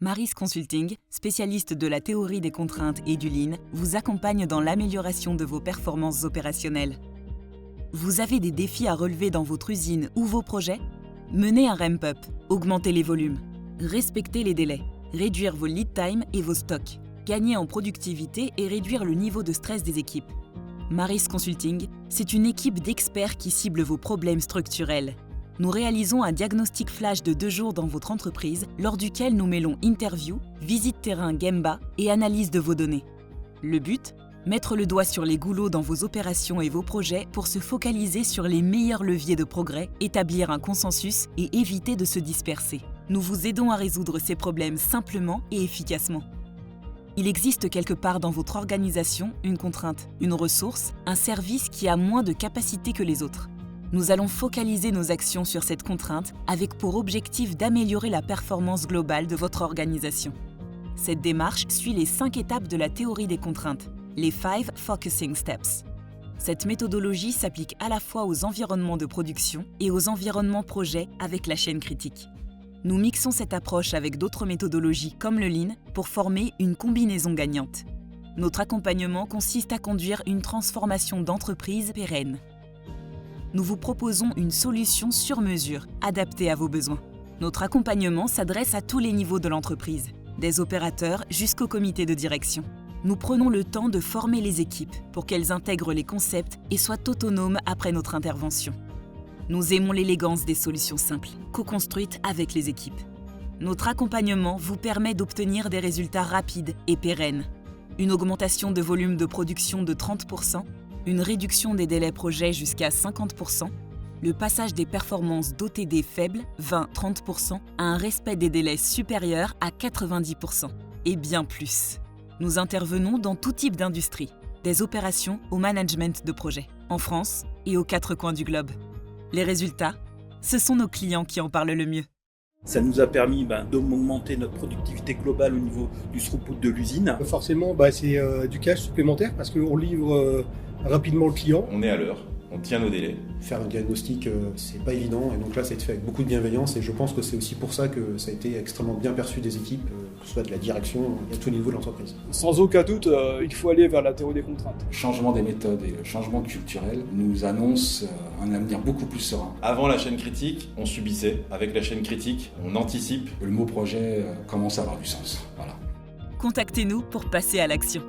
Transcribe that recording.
Maris Consulting, spécialiste de la théorie des contraintes et du Lean, vous accompagne dans l'amélioration de vos performances opérationnelles. Vous avez des défis à relever dans votre usine ou vos projets? Menez un ramp-up, augmentez les volumes, respectez les délais, réduire vos lead time et vos stocks, gagner en productivité et réduire le niveau de stress des équipes. Maris Consulting, c'est une équipe d'experts qui cible vos problèmes structurels. Nous réalisons un diagnostic flash de 2 jours dans votre entreprise, lors duquel nous mêlons interview, visite terrain Gemba et analyse de vos données. Le but? Mettre le doigt sur les goulots dans vos opérations et vos projets pour se focaliser sur les meilleurs leviers de progrès, établir un consensus et éviter de se disperser. Nous vous aidons à résoudre ces problèmes simplement et efficacement. Il existe quelque part dans votre organisation une contrainte, une ressource, un service qui a moins de capacité que les autres. Nous allons focaliser nos actions sur cette contrainte avec pour objectif d'améliorer la performance globale de votre organisation. Cette démarche suit les 5 étapes de la théorie des contraintes, les 5 Focusing Steps. Cette méthodologie s'applique à la fois aux environnements de production et aux environnements projets avec la chaîne critique. Nous mixons cette approche avec d'autres méthodologies comme le Lean pour former une combinaison gagnante. Notre accompagnement consiste à conduire une transformation d'entreprise pérenne. Nous vous proposons une solution sur mesure, adaptée à vos besoins. Notre accompagnement s'adresse à tous les niveaux de l'entreprise, des opérateurs jusqu'au comité de direction. Nous prenons le temps de former les équipes pour qu'elles intègrent les concepts et soient autonomes après notre intervention. Nous aimons l'élégance des solutions simples, co-construites avec les équipes. Notre accompagnement vous permet d'obtenir des résultats rapides et pérennes. Une augmentation de volume de production de 30%, une réduction des délais projets jusqu'à 50%, le passage des performances d'OTD faibles, 20-30%, à un respect des délais supérieurs à 90%, et bien plus. Nous intervenons dans tout type d'industrie, des opérations au management de projets, en France et aux 4 coins du globe. Les résultats, ce sont nos clients qui en parlent le mieux. Ça nous a permis d'augmenter notre productivité globale au niveau du throughput de l'usine. Forcément, c'est du cash supplémentaire parce qu'on livre rapidement le client. On est à l'heure, on tient nos délais. Faire un diagnostic, c'est pas évident, et donc là, ça a été fait avec beaucoup de bienveillance, et je pense que c'est aussi pour ça que ça a été extrêmement bien perçu des équipes, que ce soit de la direction et à tous les niveaux de l'entreprise. Sans aucun doute, il faut aller vers la théorie des contraintes. Le changement des méthodes et le changement culturel nous annoncent un avenir beaucoup plus serein. Avant la chaîne critique, on subissait. Avec la chaîne critique, on anticipe. Le mot projet commence à avoir du sens. Voilà. Contactez-nous pour passer à l'action.